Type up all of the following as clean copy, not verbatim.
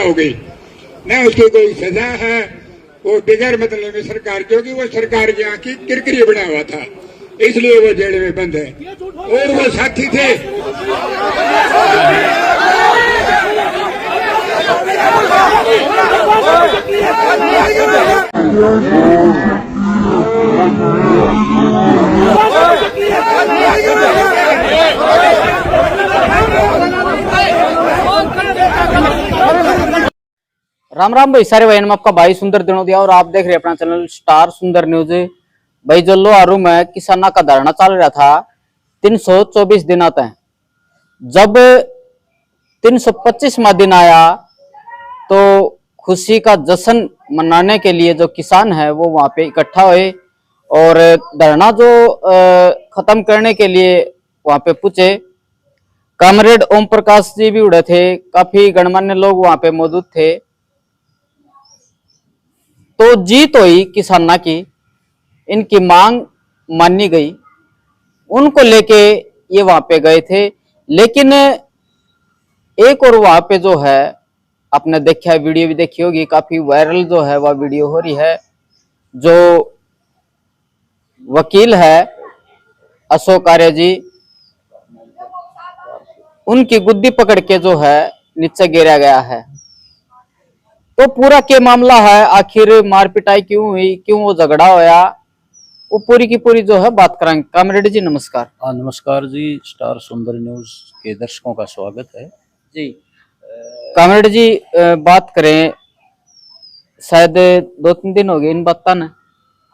हो गई, न उसकी कोई सजा है। वो बिगैर मतलब में सरकार, क्योंकि वो सरकार के यहाँ की किरकिरी बना हुआ था, इसलिए वो जेल में बंद है। और वो साथी थे राम राम भाई सारे भाई, हम आपका भाई सुंदर दिनोदिया और आप देख रहे हैं अपना चैनल स्टार सुंदर न्यूज। भाई जो लोहारू में किसाना का धरना चल रहा था 324 दिन आते हैं, जब 325वां दिन आया तो खुशी का जश्न मनाने के लिए जो किसान है वो वहां पे इकट्ठा हुए और धरना जो खत्म करने के लिए वहां पे पूछे। कॉमरेड ओम प्रकाश जी भी उड़े थे, काफी गणमान्य लोग वहां पे मौजूद थे। तो जीत हुई किसाना की, इनकी मांग मानी गई, उनको लेके ये वहां पे गए थे। लेकिन एक और वहां पे जो है, आपने देखा है, वीडियो भी देखी होगी, काफी वायरल जो है वह वीडियो हो रही है। जो वकील है अशोक आर्य जी, उनकी गुद्दी पकड़ के जो है नीचे गिराया गया है। तो पूरा क्या मामला है, आखिर मार पिटाई क्यों हुई, क्यों वो झगड़ा होया, वो पूरी की पूरी जो है बात करेंगे। कामरेड जी नमस्कार। नमस्कार जी, स्टार सुंदर न्यूज के दर्शकों का स्वागत है जी। कामरेड जी बात करें, शायद 2-3 दिन हो गए इन बात ना।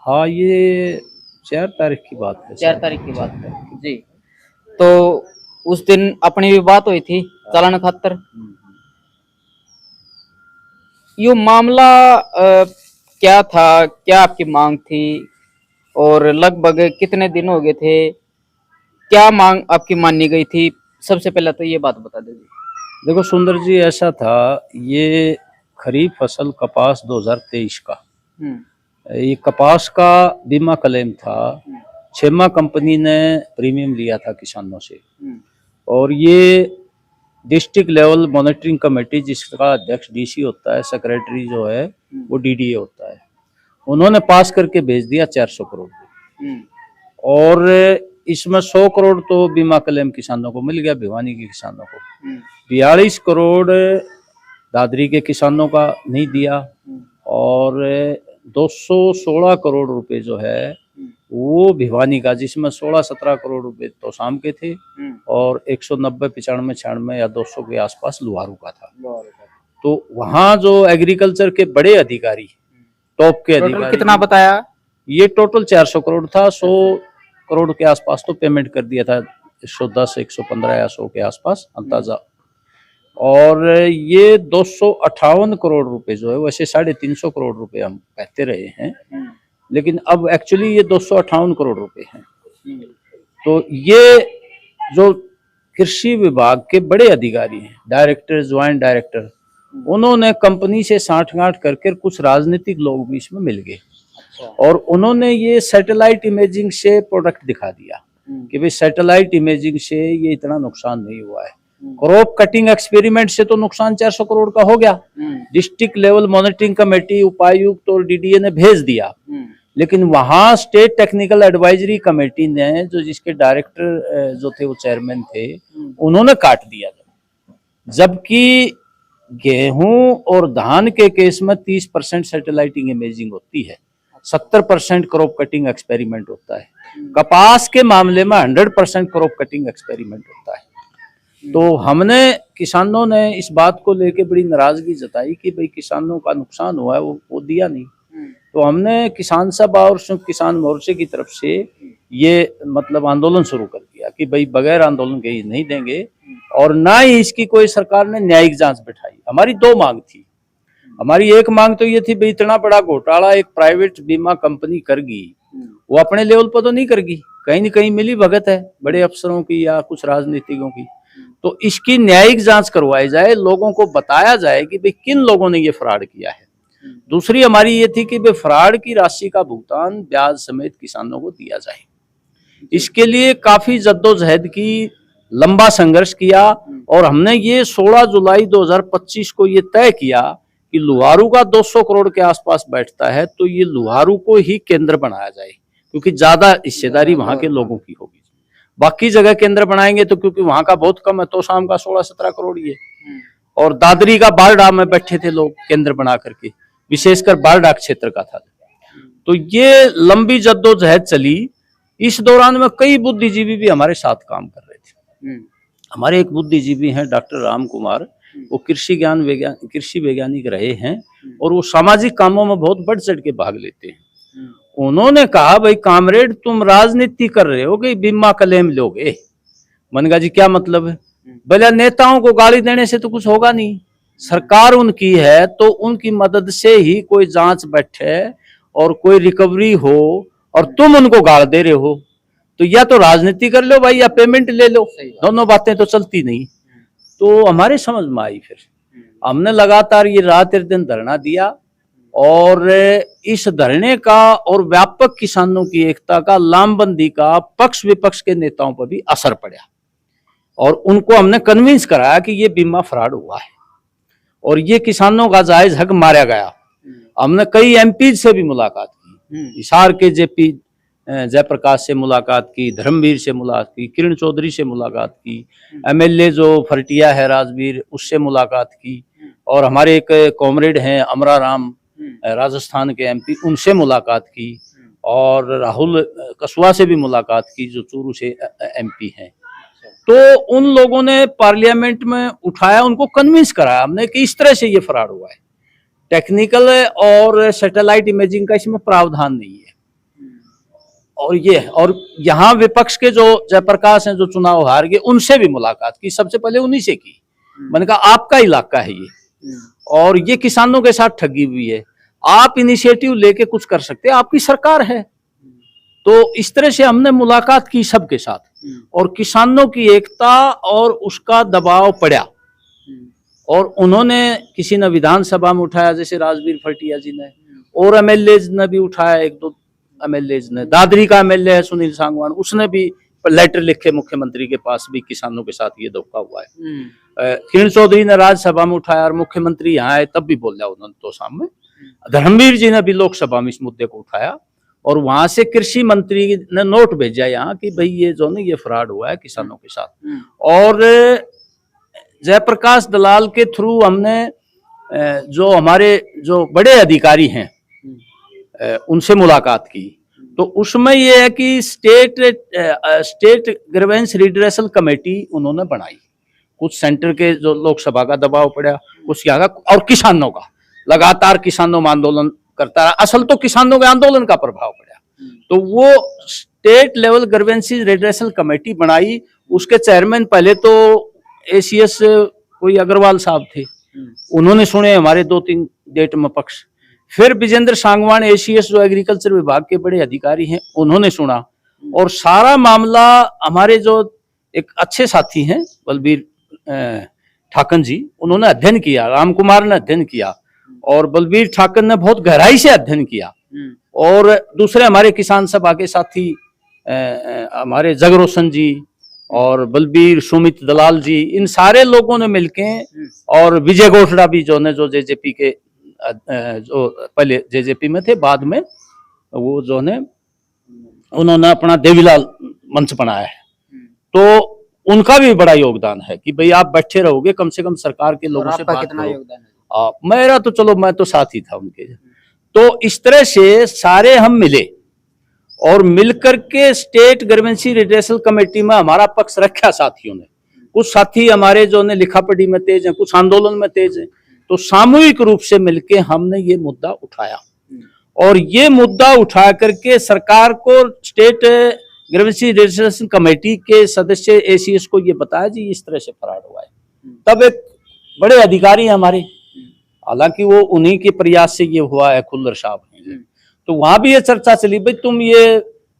हाँ, ये 4 तारीख की बात है। 4 तारीख की बात है जी। तो उस दिन अपनी भी बात हुई थी चालान खातर। यो मामला क्या था, क्या आपकी मांग थी और लगभग कितने दिन हो गए थे, क्या मांग आपकी मानी गई थी? सबसे पहले तो ये बात बता दीजिए। देखो सुंदर जी, ऐसा था, ये खरीफ फसल कपास 2023 का, ये कपास का बीमा क्लेम था। छेमा कंपनी ने प्रीमियम लिया था किसानों से, और ये डिस्ट्रिक्ट लेवल मॉनिटरिंग कमेटी, जिसका अध्यक्ष डीसी होता है, सेक्रेटरी जो है वो डीडीए होता है, उन्होंने पास करके भेज दिया 400 करोड़। और इसमें 100 करोड़ तो बीमा क्लेम किसानों को मिल गया, भिवानी के किसानों को। 42 करोड़ दादरी के किसानों का नहीं दिया, और 216 करोड़ रुपए जो है वो भिवानी का, जिसमें 16-17 करोड़ रुपए तो शाम के थे, और 190, 95, 96 या 200 के आसपास लुहारू का था। तो वहाँ जो एग्रीकल्चर के बड़े अधिकारी, टॉप के अधिकारी, कितना बताया? ये टोटल 400 करोड़ था। 100 करोड़ के आसपास तो पेमेंट कर दिया था, 110, 115 या 100 के आसपास अंदाजा। और ये 258 करोड़ रुपए जो है, वैसे 350 करोड़ रुपए हम कहते रहे हैं, लेकिन अब एक्चुअली ये 258 करोड़ रुपए हैं। तो ये जो कृषि विभाग के बड़े अधिकारी हैं, डायरेक्टर, ज्वाइंट डायरेक्टर, उन्होंने कंपनी से साठगांठ करके कुछ राजनीतिक लोग भी इसमें मिल गए, और उन्होंने ये सैटेलाइट इमेजिंग से प्रोडक्ट दिखा दिया कि भाई सैटेलाइट इमेजिंग से ये इतना नुकसान नहीं हुआ है। क्रॉप कटिंग एक्सपेरिमेंट से तो नुकसान 400 करोड़ का हो गया, डिस्ट्रिक्ट लेवल मॉनिटरिंग कमेटी, उपायुक्त और डीडीए ने भेज दिया, लेकिन वहां स्टेट टेक्निकल एडवाइजरी कमेटी ने, जो जिसके डायरेक्टर जो थे वो चेयरमैन थे, उन्होंने काट दिया। जबकि गेहूं और धान के केस में 30% सैटेलाइटिंग इमेजिंग होती है, 70% क्रॉप कटिंग एक्सपेरिमेंट होता है। कपास के मामले में 100% क्रॉप कटिंग एक्सपेरिमेंट होता है। तो हमने, किसानों ने इस बात को लेके बड़ी नाराजगी जताई कि भाई किसानों का नुकसान हुआ है, वो दिया नहीं। तो हमने किसान सभा और संयुक्त किसान मोर्चे की तरफ से ये मतलब आंदोलन शुरू कर दिया कि भाई बगैर आंदोलन के ही नहीं देंगे, और ना ही इसकी कोई सरकार ने न्यायिक जांच बैठाई। हमारी 2 मांग थी। हमारी एक मांग तो ये थी, भाई इतना बड़ा घोटाला एक प्राइवेट बीमा कंपनी करगी, वो अपने लेवल पर तो नहीं करगी, कहीं न कहीं मिली भगत है बड़े अफसरों की या कुछ राजनीतिकों की। तो इसकी न्यायिक जांच करवाई जाए, लोगों को बताया जाए कि भाई किन लोगों ने ये फ्रॉड किया है। दूसरी हमारी ये थी कि भाई फ्रॉड की राशि का भुगतान ब्याज समेत किसानों को दिया जाए। इसके लिए काफी जद्दोजहद की, लंबा संघर्ष किया और हमने ये 16 जुलाई 2025 को ये तय किया कि लुहारू का 200 करोड़ के आसपास बैठता है तो ये लुहारू को ही केंद्र बनाया जाए, क्योंकि ज्यादा हिस्सेदारी वहां के लोगों की होगी। बाकी जगह केंद्र बनाएंगे तो क्योंकि वहां का बहुत कम है, तो शाम का 16-17 करोड़ ही है। और दादरी का बारडा में बैठे थे लोग केंद्र बना करके, विशेषकर बारडा क्षेत्र का था। तो ये लंबी जद्दोजहद चली। इस दौरान में कई बुद्धिजीवी भी हमारे साथ काम कर रहे थे। हमारे एक बुद्धिजीवी हैं डॉक्टर राम कुमार, वो कृषि वैज्ञानिक रहे हैं और वो सामाजिक कामों में बहुत बढ़ चढ़ के भाग लेते हैं। उन्होंने कहा, भाई कामरेड तुम राजनीति कर रहे हो कि बीमा क्लेम लोगे। मैंने कहा जी क्या मतलब है? भले नेताओं को गाली देने से तो कुछ होगा नहीं, सरकार उनकी है तो उनकी मदद से ही कोई जांच बैठे और कोई रिकवरी हो और तुम उनको गाल दे रहे हो, तो या तो राजनीति कर लो भाई या पेमेंट ले लो, दोनों बातें तो चलती नहीं। तो हमारे समझ में आई, फिर हमने लगातार ये रात दिन धरना दिया और इस धरने का और व्यापक किसानों की एकता का, लामबंदी का पक्ष विपक्ष के नेताओं पर भी असर पड़ा और उनको हमने कन्विंस कराया कि ये बीमा फ्रॉड हुआ है और ये किसानों का जायज हक मारा गया। हमने कई एमपी से भी मुलाकात की, हिसार के जेपी जयप्रकाश से मुलाकात की, धर्मवीर से मुलाकात की, किरण चौधरी से मुलाकात की, एमएलए जो फरटिया है राजवीर, उससे मुलाकात की, और हमारे एक कॉमरेड हैं अमरा राम राजस्थान के एमपी, उनसे मुलाकात की, और राहुल कसवा से भी मुलाकात की जो चूरू से एमपी हैं। तो उन लोगों ने पार्लियामेंट में उठाया, उनको कन्विंस कराया हमने कि इस तरह से ये फ्रॉड हुआ है, टेक्निकल और सैटेलाइट इमेजिंग का इसमें प्रावधान नहीं है। और यहाँ विपक्ष के जो जयप्रकाश हैं जो चुनाव हार गए, उनसे भी मुलाकात की, सबसे पहले उन्हीं से की। मैंने कहा आपका इलाका है ये और ये किसानों के साथ ठगी हुई है, आप इनिशिएटिव लेके कुछ कर सकते हैं, आपकी सरकार है। तो इस तरह से हमने मुलाकात की सबके साथ और किसानों की एकता और उसका दबाव पड़ा और उन्होंने, किसी ने विधानसभा में उठाया जैसे राजवीर फटिया जी ने, और एमएलए ने भी उठाया, एक दो एमएलए ने, दादरी का एमएलए है सुनील सांगवान, उसने भी लेटर लिखे मुख्यमंत्री के पास भी किसानों के साथ ये धोखा हुआ है। किरण चौधरी ने राज्यसभा में उठाया और मुख्यमंत्री यहाँ आए तब भी बोला उन्होंने तो सामने। धर्मवीर जी ने भी लोकसभा में इस मुद्दे को उठाया और वहां से कृषि मंत्री ने नोट भेजा यहाँ कि भाई ये जो है ये फ्रॉड हुआ है किसानों के साथ। और जयप्रकाश दलाल के थ्रू हमने जो हमारे जो बड़े अधिकारी हैं उनसे मुलाकात की। तो उसमें ये है कि स्टेट ग्रीवेंस रिड्रेसल कमेटी उन्होंने बनाई, कुछ सेंटर के जो लोकसभा का दबाव पड़ा, कुछ यहाँ का, और किसानों का, लगातार किसानों में आंदोलन करता रहा। असल तो किसानों के आंदोलन का प्रभाव पड़ा, तो वो स्टेट लेवल ग्रीवेंसी रिड्रेसल कमेटी बनाई। उसके चेयरमैन पहले तो एसीएस कोई अग्रवाल साहब थे, उन्होंने सुने हमारे 2-3 डेट में पक्ष। फिर विजेंद्र सांगवान एसीएस जो एग्रीकल्चर विभाग के बड़े अधिकारी हैं, उन्होंने सुना और सारा मामला हमारे जो एक अच्छे साथी हैं बलबीर ठाकन जी, उन्होंने अध्ययन किया, राम कुमार ने अध्ययन किया और बलबीर ठाकन ने बहुत गहराई से अध्ययन किया। और दूसरे हमारे किसान सभा के साथी हमारे जगरोशन जी और बलबीर, सुमित दलाल जी, इन सारे लोगों ने मिलके, और विजय गोठड़ा भी जो ने जो जेजेपी के जो पहले जेजेपी में थे, बाद में वो जो ने उन्होंने अपना देवीलाल मंच बनाया है, तो उनका भी बड़ा योगदान है कि भाई आप बैठे रहोगे, कम से कम सरकार के लोगों से बात कितना करो। योगदान है? मेरा तो चलो, मैं तो साथ ही था उनके। तो इस तरह से सारे हम मिले और मिलकर के स्टेट ग्रीवेंसी रिड्रेसल कमेटी में हमारा पक्ष रखा साथियों ने। कुछ साथी हमारे जो ने लिखा पढ़ी में तेज हैं, कुछ आंदोलन में तेज हैं, तो सामूहिक रूप से मिलके हमने ये मुद्दा उठाया और ये मुद्दा उठा करके सरकार को स्टेट ग्रीवेंसी रिड्रेसल कमेटी के सदस्य एसीएस को ये बताया जी इस तरह से फ्रॉड हुआ है। तब एक बड़े अधिकारी हमारे, हालांकि वो उन्हीं के प्रयास से ये हुआ है, खुल्लर साहब हैं, तो वहां भी ये चर्चा चली, भाई तुम ये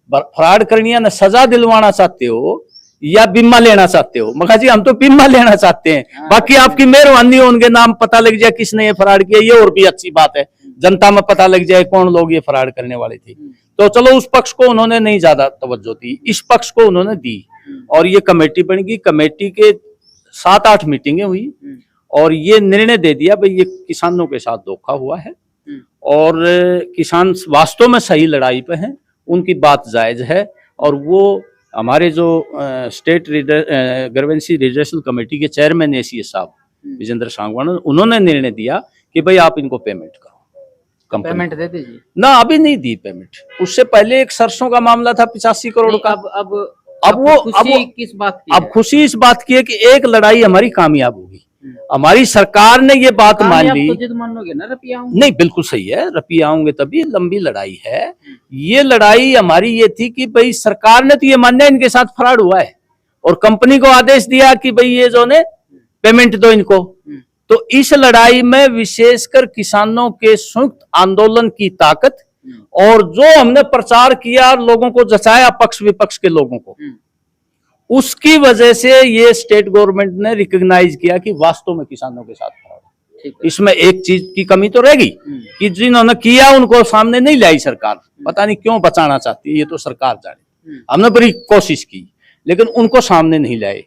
फ्रॉड करनी है ना, सजा दिलवाना चाहते हो या बीमा लेना चाहते हो? मगर जी हम तो बीमा लेना चाहते हैं, बाकी आपकी मेहरबानी हो, उनके नाम पता लग जाए किसने ये फ्रॉड किया, ये और भी अच्छी बात है, जनता में पता लग जाए कौन लोग ये फ्रॉड करने वाले थे। तो चलो उस पक्ष को उन्होंने नहीं ज्यादा तवज्जो दी, इस पक्ष को उन्होंने दी और ये कमेटी बन गई। कमेटी के 7-8 मीटिंगें हुई और ये निर्णय दे दिया भाई ये किसानों के साथ धोखा हुआ है और किसान वास्तव में सही लड़ाई पे हैं, उनकी बात जायज है। और वो हमारे जो स्टेट ग्रीवेंसी रिड्रेसल कमेटी के चेयरमैन एसीए साहब विजेंद्र सांगवान, उन्होंने निर्णय दिया कि भाई आप इनको पेमेंट करो, कंपनी पेमेंट दे दीजिए ना। अभी नहीं दी पेमेंट, उससे पहले एक सरसों का मामला था 85 करोड़ का। अब खुशी किस बात की अब है? खुशी इस बात की है कि एक लड़ाई हमारी कामयाब होगी। हमारी सरकार ने ये बात मान ली। तो जिद मानोगे ना रपिया नहीं, बिल्कुल सही है, रपिया आऊंगे तभी। लंबी लड़ाई है ये। लड़ाई हमारी ये थी कि भाई सरकार ने तो ये मान्य इनके साथ फ्रॉड हुआ है और कंपनी को आदेश दिया कि भाई ये जो ने पेमेंट दो इनको। तो इस लड़ाई में विशेषकर किसानों के संयुक्त आंदोलन की ताकत और जो हमने प्रचार किया, लोगों को जचाया, पक्ष विपक्ष के लोगों को, उसकी वजह से ये स्टेट गवर्नमेंट ने रिकॉग्नाइज किया कि वास्तव में किसानों के साथ फ्रॉड है। इसमें एक चीज की कमी तो रहेगी कि जिन्होंने किया उनको सामने नहीं लाई सरकार। पता नहीं क्यों बचाना चाहती है, ये तो सरकार जाने। हमने बड़ी कोशिश की लेकिन उनको सामने नहीं लाए।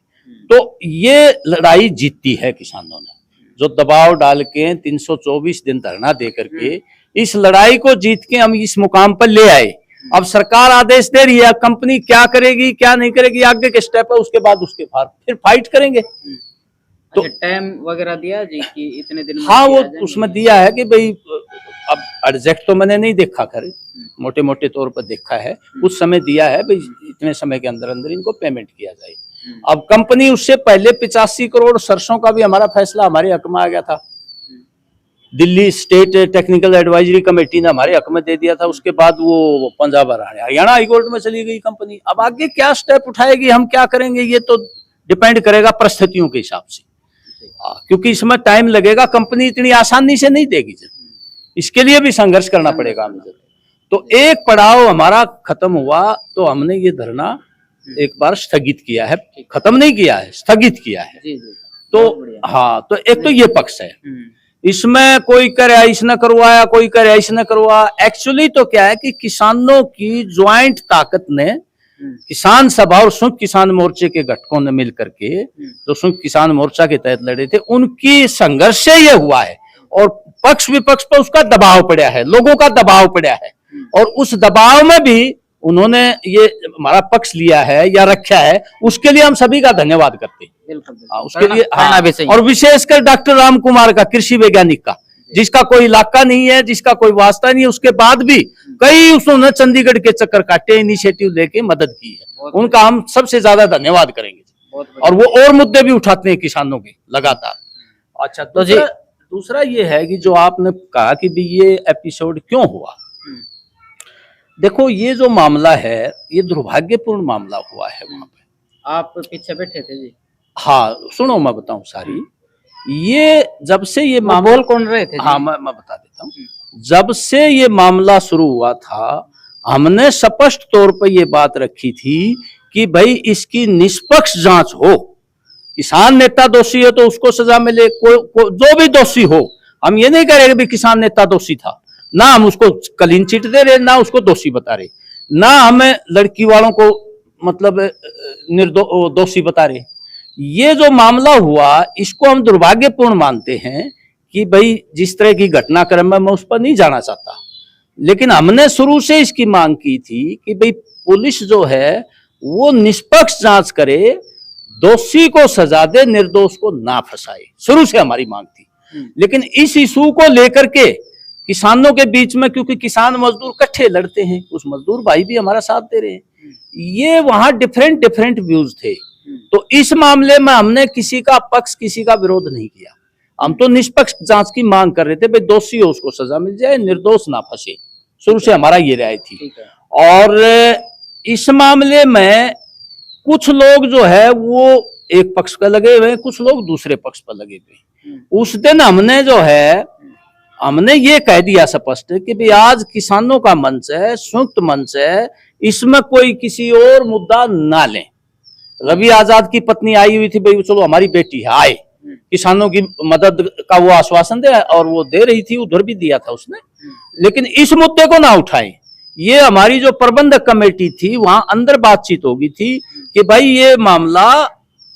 तो ये लड़ाई जीतती है किसानों ने, जो दबाव डाल के 324 दिन धरना दे करके इस लड़ाई को जीत के हम इस मुकाम पर ले आए। अब सरकार आदेश दे रही है, कंपनी क्या करेगी क्या नहीं करेगी आगे के स्टेप है, उसके बाद उसके बाद फिर फाइट करेंगे। तो टाइम वगैरह दिया जी कि इतने दिन में? हाँ, वो उसमें दिया है कि भाई अब एग्जैक्ट तो मैंने नहीं देखा, कर मोटे मोटे तौर पर देखा है, कुछ समय दिया है भाई इतने समय के अंदर अंदर इनको पेमेंट किया जाए। अब कंपनी उससे पहले 85 करोड़ सरसों का भी हमारा फैसला हमारे हक में आ गया था। Delhi state technical advisory committee ने हमारे हक में दे दिया था। उसके बाद वो पंजाब हरियाणा हाईकोर्ट में चली गई कंपनी। अब आगे क्या स्टेप उठाएगी, हम क्या करेंगे, ये तो डिपेंड करेगा परिस्थितियों के हिसाब से, क्योंकि इसमें टाइम लगेगा। कंपनी इतनी आसानी से नहीं देगी, इसके लिए भी संघर्ष करना पड़ेगा हमें। तो एक पड़ाव हमारा खत्म हुआ तो हमने ये धरना एक बार स्थगित किया है, खत्म नहीं किया है, स्थगित किया है। तो हाँ, तो एक तो ये पक्ष है। इसमें कोई करे इसने करवाया, कोई करे इसने करवाया। एक्चुअली तो क्या है कि किसानों की ज्वाइंट ताकत ने, किसान सभा और संयुक्त किसान मोर्चे के घटकों ने मिलकर के जो संयुक्त किसान मोर्चा के तहत लड़े थे, उनकी संघर्ष से ये हुआ है। और पक्ष विपक्ष पर उसका दबाव पड़ा है, लोगों का दबाव पड़ा है, और उस दबाव में भी उन्होंने ये हमारा पक्ष लिया है या रखा है, उसके लिए हम सभी का धन्यवाद करते हैं। उसके लिए हाँ, और विशेषकर डॉक्टर राम कुमार का, कृषि वैज्ञानिक का, जिसका कोई इलाका नहीं है, जिसका कोई वास्ता नहीं है, उसके बाद भी कई उसने चंडीगढ़ के चक्कर काटे, इनिशिएटिव लेके मदद की है। उनका हम सबसे ज्यादा धन्यवाद करेंगे। और वो और मुद्दे भी उठाते हैं किसानों के लगातार। अच्छा, तो दूसरा ये है कि जो आपने कहा कि भी ये एपिसोड क्यों हुआ, देखो ये जो मामला है ये दुर्भाग्यपूर्ण मामला हुआ है। वहां पे आप पीछे बैठे थे जी? हाँ, सुनो मैं बताऊं सारी। ये जब से ये मामला, बोल कौन रहे थे? हाँ, मैं बता देता हूँ। जब से ये मामला शुरू हुआ था, हमने स्पष्ट तौर पर ये बात रखी थी कि भाई इसकी निष्पक्ष जांच हो। किसान नेता दोषी है तो उसको सजा मिले, जो भी दोषी हो। हम ये नहीं कह रहे कि किसान नेता दोषी था, ना हम उसको क्लीन चिट दे रहे, ना उसको दोषी बता रहे, ना हमें लड़की वालों को मतलब दोषी बता रहे। ये जो मामला हुआ इसको हम दुर्भाग्यपूर्ण मानते हैं कि भाई जिस तरह की घटनाक्रम है, मैं उस पर नहीं जाना चाहता, लेकिन हमने शुरू से इसकी मांग की थी कि भाई पुलिस जो है वो निष्पक्ष जांच करे, दोषी को सजा दे, निर्दोष को ना फंसाए। शुरू से हमारी मांग थी। लेकिन इस इशू को लेकर के किसानों के बीच में, क्योंकि किसान मजदूर इकट्ठे लड़ते हैं, उस मजदूर भाई भी हमारा साथ दे रहे हैं, ये वहां डिफरेंट व्यूज थे। तो इस मामले में हमने किसी का पक्ष, किसी का विरोध नहीं किया। हम तो निष्पक्ष जांच की मांग कर रहे थे, भाई दोषी हो उसको सजा मिल जाए, निर्दोष ना फंसे। शुरू से हमारा ये राय थी। और इस मामले में कुछ लोग जो है वो एक पक्ष पर लगे हुए हैं, कुछ लोग दूसरे पक्ष पर लगे हुए हैं। उस दिन हमने ये कह दिया स्पष्ट कि भाई आज किसानों का मंच है, संयुक्त मंच है, इसमें कोई किसी और मुद्दा ना लें। रवि आजाद की पत्नी आई हुई थी, भाई चलो हमारी बेटी है, आए, किसानों की मदद का वो आश्वासन दे, और वो दे रही थी, उधर भी दिया था उसने, लेकिन इस मुद्दे को ना उठाएं। ये हमारी जो प्रबंधक कमेटी थी, वहां अंदर बातचीत होगी थी कि भाई ये मामला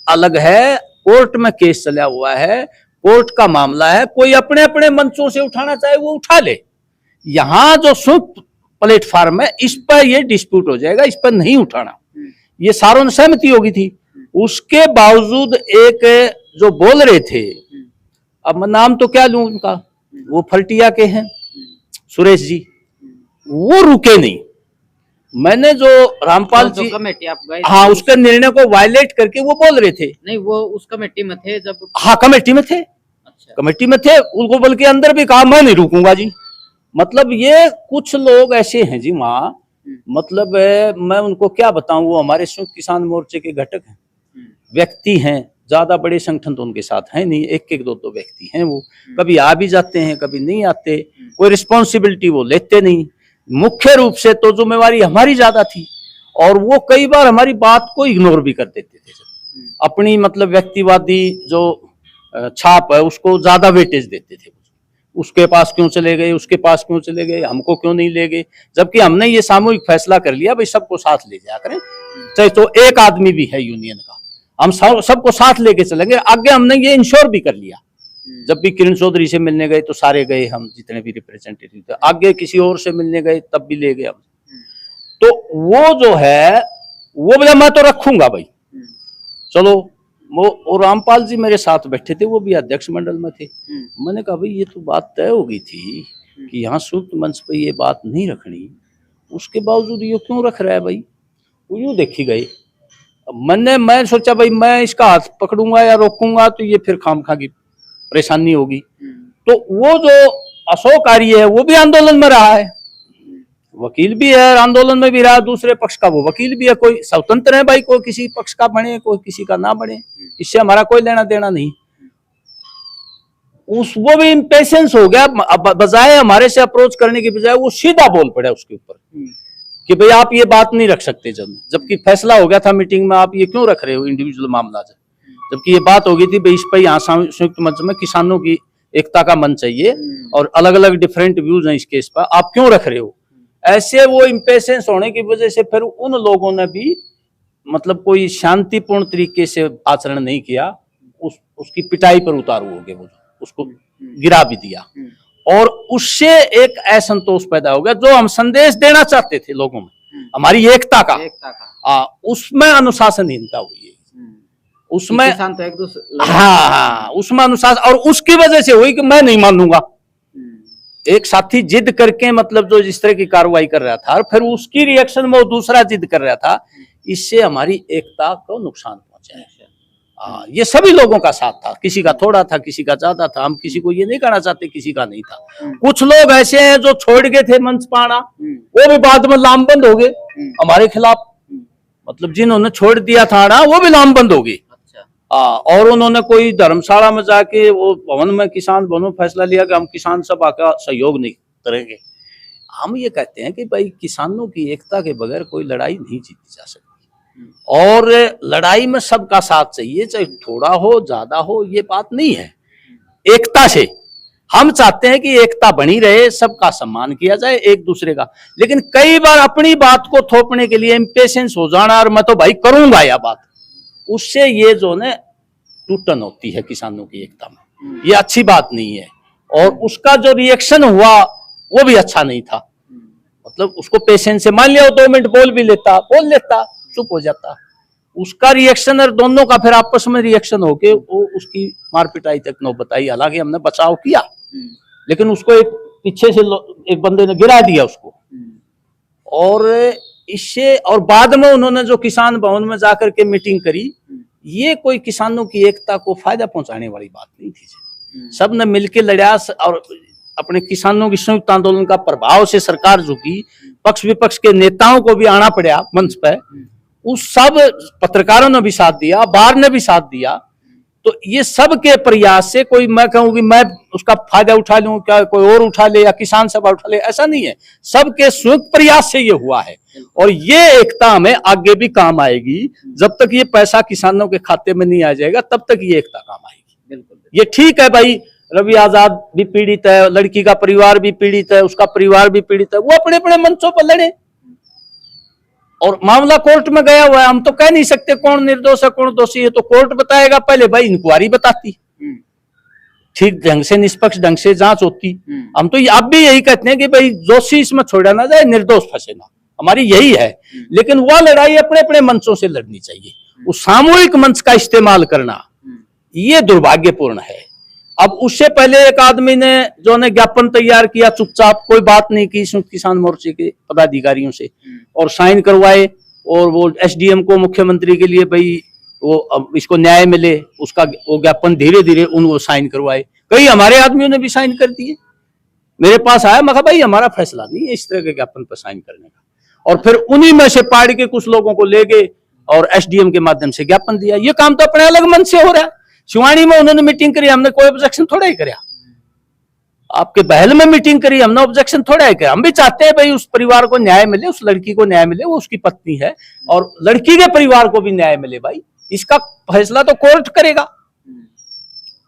अलग है, कोर्ट में केस चला हुआ है, कोर्ट का मामला है, कोई अपने अपने मंचों से उठाना चाहे वो उठा ले। यहां जो संयुक्त प्लेटफॉर्म है इस पर ये डिस्प्यूट हो जाएगा, इस पर नहीं उठाना, ये सारों ने सहमति होगी थी। उसके बावजूद एक जो बोल रहे थे, अब मैं नाम तो क्या लूं उनका, वो फलटिया के हैं सुरेश जी, वो रुके नहीं। मैंने जो रामपाल जी कमेटी आप गए, हाँ, उसके निर्णय को वायलेट करके वो बोल रहे थे। नहीं वो उस कमेटी में थे जब, हाँ कमेटी में थे, अच्छा कमेटी में थे, उनको बल्कि अंदर भी कहा मैं नहीं रुकूंगा जी। मतलब ये कुछ लोग ऐसे हैं जी वहां, मतलब मैं उनको क्या बताऊं, वो हमारे संयुक्त किसान मोर्चे के घटक हैं, व्यक्ति हैं, ज्यादा बड़े संगठन तो उनके साथ है नहीं, एक एक दो दो व्यक्ति हैं, वो कभी आ भी जाते हैं कभी नहीं आते, कोई रिस्पॉन्सिबिलिटी वो लेते नहीं। मुख्य रूप से तो जिम्मेवारी हमारी ज्यादा थी, और वो कई बार हमारी बात को इग्नोर भी कर देते थे, अपनी मतलब व्यक्तिवादी जो छाप है उसको ज्यादा वेटेज देते थे। उसके पास क्यों चले गए, उसके पास क्यों चले गए, हमको क्यों नहीं ले गए, जबकि हमने ये सामूहिक फैसला कर लिया भाई सबको साथ ले जाया करें, चाहे तो एक आदमी भी है यूनियन का, हम सबको साथ लेके चलेंगे। आगे हमने ये इंश्योर भी कर लिया, जब भी किरण चौधरी से मिलने गए तो सारे गए, हम जितने भी रिप्रेजेंटेटिव थे, आगे किसी और से मिलने गए तब भी ले गए हम। तो वो जो है वो बोला मैं तो रखूंगा भाई, चलो। वो रामपाल जी मेरे साथ बैठे थे, वो भी अध्यक्ष मंडल में थे। मैंने कहा भाई ये तो बात तय हो गई थी कि यहाँ संयुक्त मंच पे ये बात नहीं रखनी, उसके बावजूद ये क्यों रख रहा है भाई, वो यूं देखी गई। मैं सोचा भाई मैं इसका हाथ पकड़ूंगा या रोकूंगा तो ये फिर खामखा की परेशानी होगी। तो वो जो अशोक आर्य है वो भी आंदोलन में रहा है, वकील भी है, आंदोलन में भी रहा, दूसरे पक्ष का वो वकील भी है, कोई स्वतंत्र है भाई, कोई किसी पक्ष का बने कोई किसी का ना बने, इससे हमारा कोई लेना देना नहीं। वो भी इम्पेशेंस हो गया, बजाय हमारे से अप्रोच करने की बजाय वो सीधा बोल पड़ा उसके ऊपर कि भाई आप ये बात नहीं रख सकते, जबकि फैसला हो गया था मीटिंग में, आप ये क्यों रख रहे हो इंडिविजुअल मामला, जबकि ये बात हो गई थी भाई इस पर यहाँ संयुक्त मंच में किसानों की एकता का मन चाहिए और अलग अलग डिफरेंट व्यूज हैं इस केस पर, आप क्यों रख रहे हो। ऐसे वो इम्पेशेंस होने की वजह से फिर उन लोगों ने भी मतलब कोई शांतिपूर्ण तरीके से आचरण नहीं किया, उसकी पिटाई पर उतारू हो गए, वो उसको गिरा भी दिया, और उससे एक असंतोष पैदा हो गया जो हम संदेश देना चाहते थे लोगों में, हमारी एकता का। उसमें अनुशासनहीनता हुई है, उसमें किसान तो एक दूसरे, हाँ उसमें अनुशासन, और उसकी वजह से हुई कि मैं नहीं मानूंगा। एक साथी जिद करके मतलब जो जिस तरह की कार्रवाई कर रहा था, और फिर उसकी रिएक्शन में वो दूसरा जिद कर रहा था, इससे हमारी एकता को नुकसान पहुंचा है। ये सभी लोगों का साथ था, किसी का थोड़ा था, किसी का ज्यादा था, हम किसी को ये नहीं कहना चाहते किसी का नहीं था। कुछ लोग ऐसे हैं जो छोड़ गए थे मंच पाना, वो भी बाद में लामबंद हो गए हमारे खिलाफ, मतलब जिन्होंने छोड़ दिया था ना वो भी लामबंद हो गए। और उन्होंने कोई धर्मशाला में जाके वो भवन में किसान भवन फैसला लिया कि हम किसान सभा का सहयोग नहीं करेंगे। हम ये कहते हैं कि भाई किसानों की एकता के बगैर कोई लड़ाई नहीं जीती जा सकती, और लड़ाई में सबका साथ चाहिए, चाहे थोड़ा हो ज्यादा हो, ये बात नहीं है। एकता से हम चाहते हैं कि एकता बनी रहे, सबका सम्मान किया जाए एक दूसरे का, लेकिन कई बार अपनी बात को थोपने के लिए इम्पेशेंस हो जाना, और मैं तो भाई करूंगा यह बात, उससे ये जो ने टूटन होती है किसानों की एकता में, ये अच्छी बात नहीं है। और उसका जो रिएक्शन हुआ वो भी अच्छा नहीं था, मतलब उसको पेशेंस से मान लिया 2 मिनट बोल लेता चुप हो जाता, उसका रिएक्शन और दोनों का फिर आपस में रिएक्शन होके वो उसकी मारपिटाई तक नौबत आई। हालांकि हमने बचाव किया, लेकिन उसको एक पीछे से एक बंदे ने गिरा दिया उसको, और इससे, और बाद में उन्होंने जो किसान भवन में जाकर के मीटिंग करी, ये कोई किसानों की एकता को फायदा पहुंचाने वाली बात नहीं थी। सब ने मिलकर लड़ा, और अपने किसानों की संयुक्त आंदोलन का प्रभाव से सरकार झुकी, पक्ष विपक्ष के नेताओं को भी आना पड़ा मंच पे, उस सब पत्रकारों ने भी साथ दिया, बार ने भी साथ दिया। तो ये सब के प्रयास से कोई मैं कहूँ कि मैं उसका फायदा उठा लूं, क्या कोई और उठा ले या किसान सभा उठा ले, ऐसा नहीं है, सबके संयुक्त प्रयास से ये हुआ है। और ये एकता हमें आगे भी काम आएगी, जब तक ये पैसा किसानों के खाते में नहीं आ जाएगा तब तक ये एकता काम आएगी। ये ठीक है भाई, रवि आजाद भी पीड़ित है, लड़की का परिवार भी पीड़ित है, उसका परिवार भी पीड़ित है, वो अपने अपने मंचों पर लड़े, और मामला कोर्ट में गया हुआ है, हम तो कह नहीं सकते कौन निर्दोष है कौन दोषी है, तो कोर्ट बताएगा। पहले भाई इंक्वायरी बताती, ठीक ढंग से निष्पक्ष ढंग से जांच होती। हम तो अब भी यही कहते हैं कि भाई दोषी इसमें छोड़ा ना जाए, निर्दोष फंसे ना, हमारी यही है। लेकिन वह लड़ाई अपने अपने मंचों से लड़नी चाहिए। उस सामूहिक मंच का इस्तेमाल करना ये दुर्भाग्यपूर्ण है। अब उससे पहले एक आदमी ने जो ने ज्ञापन तैयार किया, चुपचाप कोई बात नहीं की संयुक्त किसान मोर्चे के पदाधिकारियों से, और साइन करवाए, और वो एसडीएम को मुख्यमंत्री के लिए भाई वो इसको न्याय मिले, उसका वो ज्ञापन धीरे धीरे उनको साइन करवाए। कई हमारे आदमियों ने भी साइन कर दिए। मेरे पास आया, मैं कहा भाई हमारा फैसला नहीं है इस तरह के ज्ञापन पर साइन करने का। और फिर उन्हीं में से पार्टी के कुछ लोगों को ले गए और एसडीएम के माध्यम से ज्ञापन दिया। ये काम तो अपने अलग मन से हो रहा है। शिवानी में उन्होंने मीटिंग करी, हमने कोई ऑब्जेक्शन थोड़ा ही कराया। आपके बहल में मीटिंग करी, हमने ऑब्जेक्शन थोड़ा ही किया। हम भी चाहते हैं भाई उस परिवार को न्याय मिले, उस लड़की को न्याय मिले, वो उसकी पत्नी है, और लड़की के परिवार को भी न्याय मिले। भाई इसका फैसला तो कोर्ट करेगा।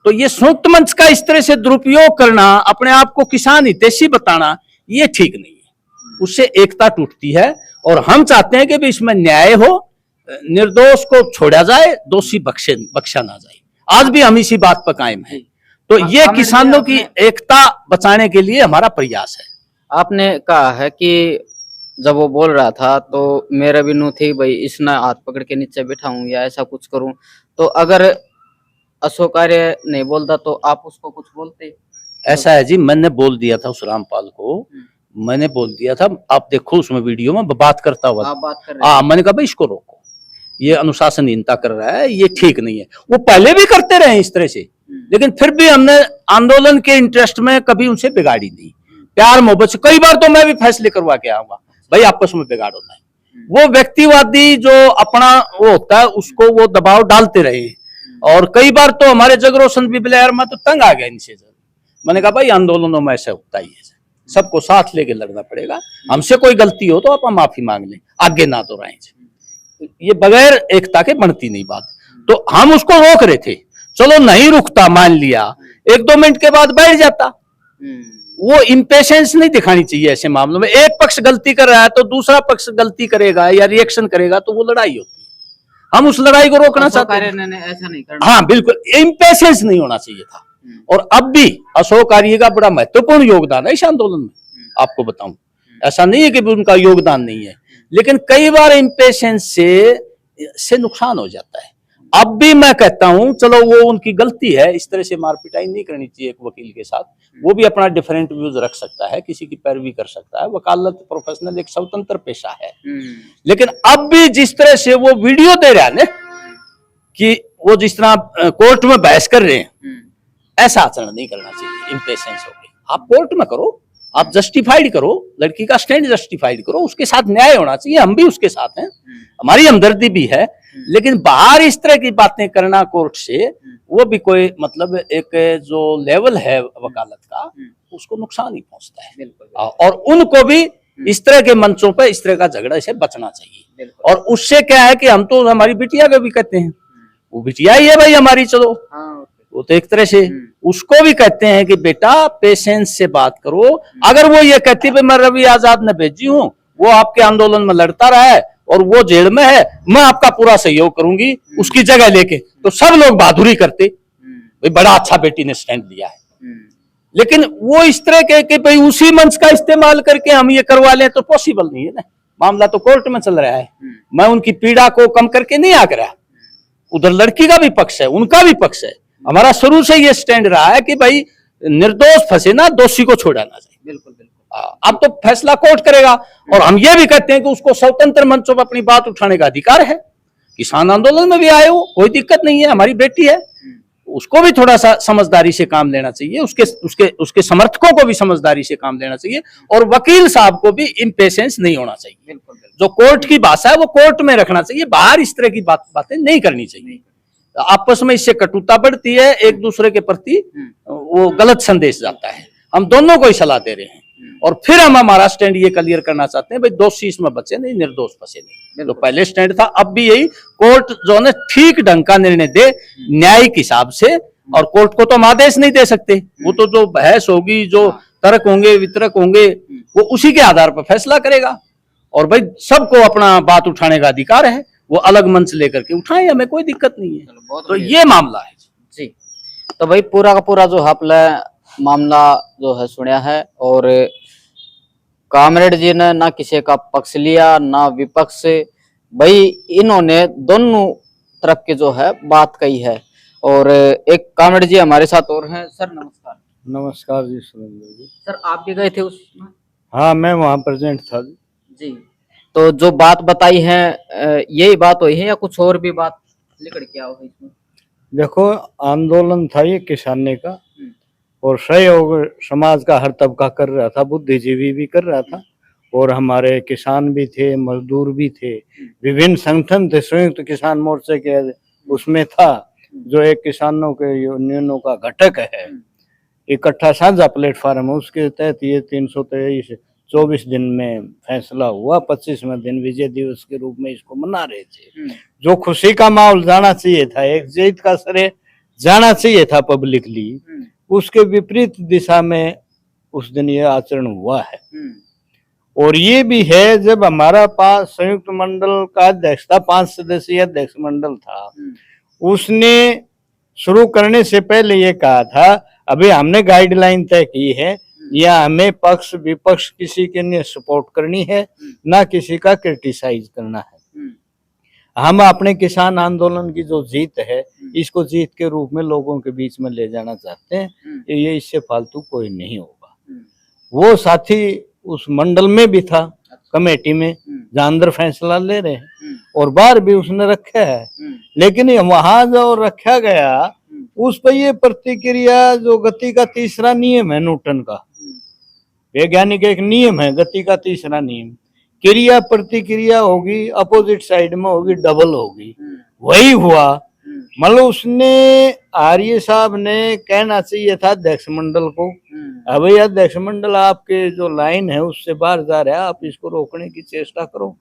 तो ये संयुक्त मंच का इस तरह से दुरुपयोग करना, अपने आप को किसान हितैषी बताना, ये ठीक नहीं है। उससे एकता टूटती है। और हम चाहते हैं कि भी इसमें न्याय हो, निर्दोष को छोड़ा जाए, दोषी बख्शा ना जाए। आज भी हम इसी बात पर कायम हैं। तो ये किसानों की एकता बचाने के लिए हमारा प्रयास है। आपने कहा है कि जब वो बोल रहा था तो मेरा भी नू थी भाई इसने हाथ पकड़ के नीचे बिठाऊं या ऐसा कुछ करूं, तो अगर अशोक आर्य नहीं बोलता तो आप उसको कुछ बोलते? ऐसा है जी, मैंने बोल दिया था उस रामपाल को, मैंने बोल दिया था, आप देखो उसमें वीडियो में बात करता हुआ, आप बात कर रहे हैं। मैंने कहा भाई इसको रोको, ये अनुशासनहीनता कर रहा है, ये ठीक नहीं है। वो पहले भी करते रहे इस तरह से, लेकिन फिर भी हमने आंदोलन के इंटरेस्ट में कभी उनसे बिगाड़ी नहीं, प्यार मोहब्बत से। कई बार तो मैं भी फैसले करवा के आऊंगा, भाई आपस में बिगाड़ो नहीं। वो व्यक्तिवादी जो अपना वो होता है उसको वो दबाव डालते रहे। और कई बार तो हमारे जगरोशन भी बिलायर में तो तंग आ गया इनसे। मैंने कहा भाई आंदोलनों में ऐसा होता ही है, सबको साथ लेके लड़ना पड़ेगा। हमसे कोई गलती हो तो आप माफी मांग लें, आगे ना तो रहें। ये बगैर एकता के बनती नहीं बात। तो हम उसको रोक रहे थे, चलो नहीं रुकता, मान लिया, 1-2 मिनट के बाद बैठ जाता। वो इम्पेशेंस नहीं दिखानी चाहिए ऐसे मामलों में। एक पक्ष गलती कर रहा है तो दूसरा पक्ष गलती करेगा या रिएक्शन करेगा तो वो लड़ाई होती है। हम उस लड़ाई को रोकना चाहते हैं। ऐसा नहीं करना। हाँ बिल्कुल, इम्पेशेंस नहीं होना चाहिए था। और अब भी अशोक आर्य का बड़ा महत्वपूर्ण योगदान है इस आंदोलन में, आपको बताऊं। ऐसा नहीं है कि उनका योगदान नहीं है, लेकिन कई बार इम्पेशेंस से नुकसान हो जाता है। अब भी मैं कहता हूं चलो वो उनकी गलती है, इस तरह से मारपिटाई नहीं करनी चाहिए एक वकील के साथ। वो भी अपना डिफरेंट व्यूज रख सकता है, किसी की पैरवी कर सकता है। वकालत प्रोफेशनल एक स्वतंत्र पेशा है। लेकिन अब भी जिस तरह से वो वीडियो दे रहा है ना, कि वो जिस तरह कोर्ट में बहस कर रहे हैं, ऐसा आचरण नहीं करना चाहिए। इम्पेशेंस हो गई, आप कोर्ट में करो, आप जस्टिफाइड करो, लड़की का स्टैंड जस्टिफाइड करो, उसके साथ न्याय होना चाहिए। हम भी उसके साथ हैं, हमारी हमदर्दी भी है। लेकिन बाहर इस तरह की बातें करना कोर्ट से, वो भी कोई मतलब एक जो लेवल है वकालत का, उसको नुकसान ही पहुंचता है। और उनको भी इस तरह के मंचों पर इस तरह का झगड़ा से बचना चाहिए। और उससे क्या है कि हम तो हमारी बिटिया को भी कहते हैं, वो बिटिया ही है भाई हमारी, चलो वो तो एक तरह से उसको भी कहते हैं कि बेटा पेशेंस से बात करो। अगर वो ये कहती है मैं रवि आजाद ने भेजी हूँ, वो आपके आंदोलन में लड़ता रहा है और वो जेल में है, मैं आपका पूरा सहयोग करूंगी उसकी जगह लेके, तो सब लोग बहादुरी करते, भाई बड़ा अच्छा बेटी ने स्टैंड लिया है। लेकिन वो इस तरह के भाई उसी मंच का इस्तेमाल करके हम ये करवा लें तो पॉसिबल नहीं है ना। मामला तो कोर्ट में चल रहा है, मैं उनकी पीड़ा को कम करके नहीं आकर रहा। उधर लड़की का भी पक्ष है, उनका भी पक्ष है। हमारा शुरू से ये स्टैंड रहा है कि भाई निर्दोष फंसे ना, दोषी को छोड़ा ना जाए। बिल्कुल बिल्कुल। अब तो फैसला कोर्ट करेगा। और हम ये भी कहते हैं कि उसको स्वतंत्र मंचों पर अपनी बात उठाने का अधिकार है। किसान आंदोलन में भी आए हो, कोई दिक्कत नहीं है, हमारी बेटी है। उसको भी थोड़ा सा समझदारी से काम लेना चाहिए, उसके समर्थकों को भी समझदारी से काम लेना चाहिए। और वकील साहब को भी इम्पेशेंस नहीं होना चाहिए। जो कोर्ट की भाषा है वो कोर्ट में रखना चाहिए, बाहर इस तरह की बातें नहीं करनी चाहिए। आपस में इससे कटुता बढ़ती है, एक दूसरे के प्रति वो गलत संदेश जाता है। हम दोनों को ही सलाह दे रहे हैं। और फिर हम हमारा स्टैंड ये क्लियर करना चाहते हैं, भाई दोषी इसमें बचे नहीं, निर्दोष फंसे नहीं। तो पहले स्टैंड था, अब भी यही। कोर्ट जो है ठीक ढंग का निर्णय दे न्यायिक हिसाब से। और कोर्ट को तो हम आदेश नहीं दे सकते, वो तो जो बहस होगी, जो तर्क होंगे, वितरक होंगे, वो उसी के आधार पर फैसला करेगा। और भाई सबको अपना बात उठाने का अधिकार है, वो अलग मंच लेकर के उठाए, हमें कोई दिक्कत नहीं है। तो ये मामला है जी। तो भाई पूरा का पूरा जो आपने मामला जो है सुना है, और कामरेड जी ने ना किसी का पक्ष लिया ना विपक्ष, भाई इन्होंने दोनों तरफ की जो है बात कही है। और एक कामरेड जी हमारे साथ और हैं। सर नमस्कार। नमस्कार जी सुरेंद्र जी। सर आप भी गए थे उसमें? हाँ, मैं वहाँ प्रेजेंट था जी। तो जो बात बताई है यही बात हुई है या कुछ और भी बात निकल के आओ इसमें? देखो, आंदोलन था ये किसानी का, और सहयोग समाज का हर तबका कर रहा था, बुद्धिजीवी भी कर रहा था, और हमारे किसान भी थे, मजदूर भी थे, विभिन्न संगठन थे। संयुक्त किसान मोर्चे के उसमें था, जो एक किसानों के यूनियनों का घटक है, इकट्ठा साझा प्लेटफार्म है, उसके तहत ये 323 24 दिन में फैसला हुआ। 25वें दिन विजय दिवस के रूप में इसको मना रहे थे। जो खुशी का माहौल जाना चाहिए था, एक जीत का श्रेय जाना चाहिए था पब्लिकली, उसके विपरीत दिशा में उस दिन ये आचरण हुआ है। और ये भी है, जब हमारा पास संयुक्त मंडल का अध्यक्ष था, 5 सदस्यीय अध्यक्ष मंडल था, उसने शुरू करने से पहले ये कहा था, अभी हमने गाइडलाइन तय की है, या हमें पक्ष विपक्ष किसी के लिए सपोर्ट करनी है, ना किसी का क्रिटिसाइज करना है। हम अपने किसान आंदोलन की जो जीत है, इसको जीत के रूप में लोगों के बीच में ले जाना चाहते हैं। ये इससे फालतू कोई नहीं होगा। वो साथी उस मंडल में भी था, कमेटी में, जहाँ अंदर फैसला ले रहे हैं, और बाहर भी उसने रखा है। लेकिन वहां जो रखा गया, उस पर ये प्रतिक्रिया, जो गति का तीसरा नियम है न्यूटन का, वैज्ञानिक एक नियम है गति का तीसरा नियम, क्रिया प्रतिक्रिया होगी, अपोजिट साइड में होगी, डबल होगी। वही हुआ। मतलब उसने, आर्य साहब ने कहना चाहिए था अध्यक्ष मंडल को, अभी अध्यक्ष मंडल आपके जो लाइन है उससे बाहर जा रहा है, आप इसको रोकने की चेष्टा करो,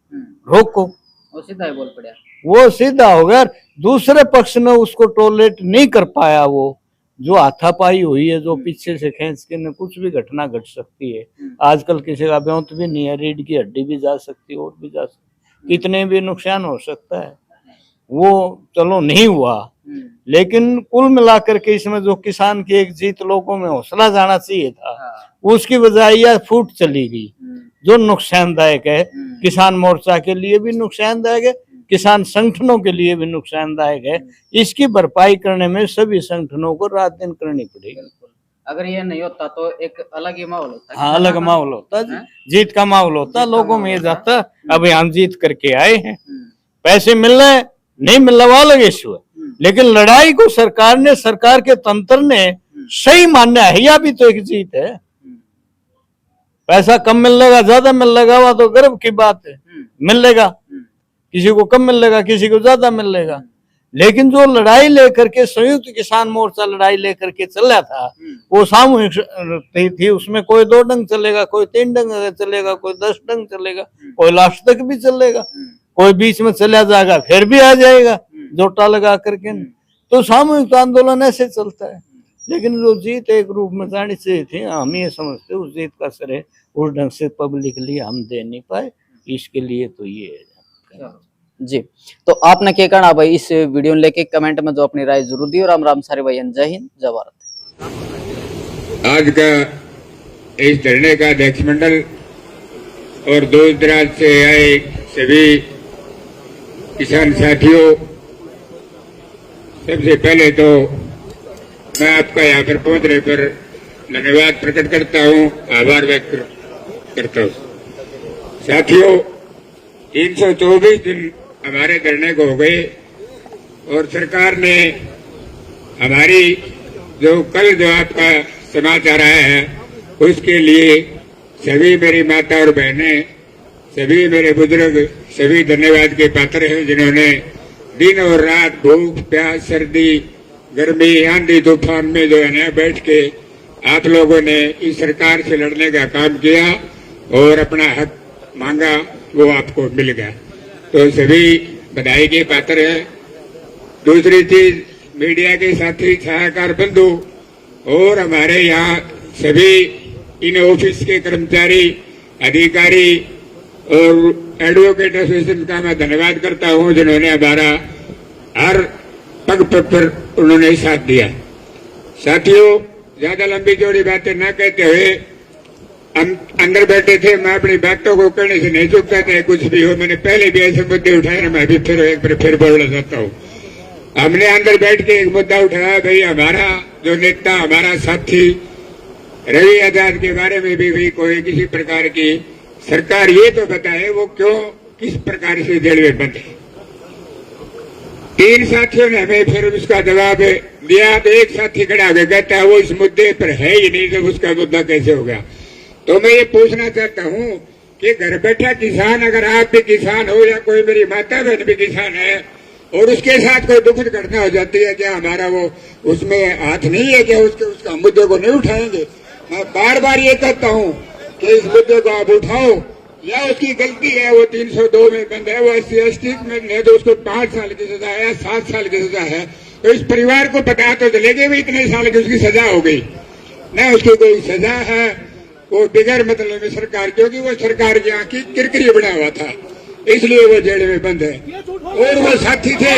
रोको। वो सीधा ही बोल पड़ा। वो सीधा हो गया। दूसरे पक्ष ने उसको टॉलरेट नहीं कर पाया। वो जो हाथापाई हुई है, जो पीछे से खींच के न, कुछ भी घटना घट सकती है। आजकल किसी का ब्योंत भी नहीं है, रीढ़ की हड्डी भी जा सकती है, और भी जा सकती, कितने भी नुकसान हो सकता है। वो चलो नहीं हुआ, लेकिन कुल मिलाकर के इसमें जो किसान की एक जीत, लोगों में हौसला जाना चाहिए था, उसकी बजाय यह फूट चली गई, जो नुकसानदायक है। किसान मोर्चा के लिए भी नुकसानदायक है, किसान संगठनों के लिए भी नुकसानदायक है। इसकी भरपाई करने में सभी संगठनों को रात दिन करनी पड़ेगी। अगर ये नहीं होता तो एक अलग ही माहौल होता। हाँ, अलग माहौल होता, जीत का माहौल होता, लोगों में ये जाता अभी हम जीत करके आए हैं, पैसे मिल रहे नहीं मिल रहा, अलग इश्यू है। लेकिन लड़ाई को सरकार ने, सरकार के तंत्र ने सही माना है, यह भी तो एक जीत है। पैसा कम मिलेगा, ज्यादा मिलेगा, वह तो गर्व की बात है, मिलेगा, किसी को कम मिलेगा, किसी को ज्यादा मिलेगा। लेकिन जो लड़ाई लेकर के, संयुक्त किसान मोर्चा लड़ाई लेकर के चला था, वो सामूहिक थी। उसमें कोई 2 ढंग चलेगा, कोई 3 ढंग चलेगा, कोई 10 ढंग चलेगा, कोई लास्ट तक भी चलेगा, कोई बीच में चला जाएगा, फिर भी आ जाएगा जोटा लगा करके। तो सामूहिक आंदोलन ऐसे चलता है। लेकिन जो जीत एक रूप में जानी चाहिए थी, हम ये समझते उस जीत का श्रेय उस ढंग से पब्लिकली हम दे नहीं पाए। इसके लिए तो ये है जी। तो आपने क्या कहना भाई इस वीडियो में लेके? कमेंट में जो अपनी राय जरूर दी। और राम सारे भाई, जय हिंद, जय भारत। आज का इस धरने का अध्यक्ष मंडल और दूर दराज से आए सभी किसान साथियों, सबसे पहले तो मैं आपका यहाँ पर पहुंचने पर धन्यवाद प्रकट करता हूँ, आभार व्यक्त करता हूँ। साथियों, 324 दिन हमारे धरने को हो गए, और सरकार ने हमारी जो कल जो आपका समाचार आया है, उसके लिए सभी मेरी माता और बहनें, सभी मेरे बुजुर्ग, सभी धन्यवाद के पात्र हैं, जिन्होंने दिन और रात भूख प्यास, सर्दी, गर्मी, आंधी तूफान में जो है ना बैठ के आप लोगों ने इस सरकार से लड़ने का काम किया और अपना हक मांगा, वो आपको मिल गया। तो सभी बधाई के पात्र हैं। दूसरी चीज, मीडिया के साथी, सलाहकार बंधु और हमारे यहाँ सभी इन ऑफिस के कर्मचारी, अधिकारी और एडवोकेट एसोसिएशन का मैं धन्यवाद करता हूं, जिन्होंने हमारा हर पग पग पर उन्होंने साथ दिया। साथियों, ज्यादा लंबी चौड़ी बातें न कहते हुए हम अंदर बैठे थे, मैं अपनी बातों को कहने से नहीं चूकता था, कुछ भी हो। मैंने पहले भी ऐसे मुद्दे उठाए ना, मैं अभी फिर एक बार फिर बोलना चाहता हूँ। हमने अंदर बैठ के एक मुद्दा उठाया, भाई हमारा जो नेता, हमारा साथी रवि आजाद के बारे में भी कोई किसी प्रकार की सरकार ये तो बताए वो क्यों किस प्रकार से जेल में बंद है। 3 साथियों ने हमें फिर उसका जवाब दिया, तो एक साथी खड़ा होकर कहता है वो इस मुद्दे पर है ही नहीं, तो उसका मुद्दा कैसे हो गया। तो मैं ये पूछना चाहता हूँ कि घर बैठा किसान, अगर आप भी किसान हो या कोई मेरी माता बहन भी किसान है और उसके साथ कोई दुखद घटना हो जाती है, क्या हमारा वो उसमें हाथ नहीं है? क्या उसका मुद्दे को नहीं उठाएंगे? मैं बार बार ये कहता हूँ कि इस मुद्दे को आप उठाओ, या उसकी गलती है, वो 302 में बंद है, वो SC/ST में है, तो उसको 5 साल की सजा है, 7 साल की सजा है, तो इस परिवार को पता तो चलेगी भी इतने साल की उसकी सजा हो गई न, उसकी कोई सजा है वो बिगैर मतलब में सरकार, क्योंकि वो सरकार की आंख की किरकिरी बना हुआ था, इसलिए वो जेल में बंद है। और वो साथी थे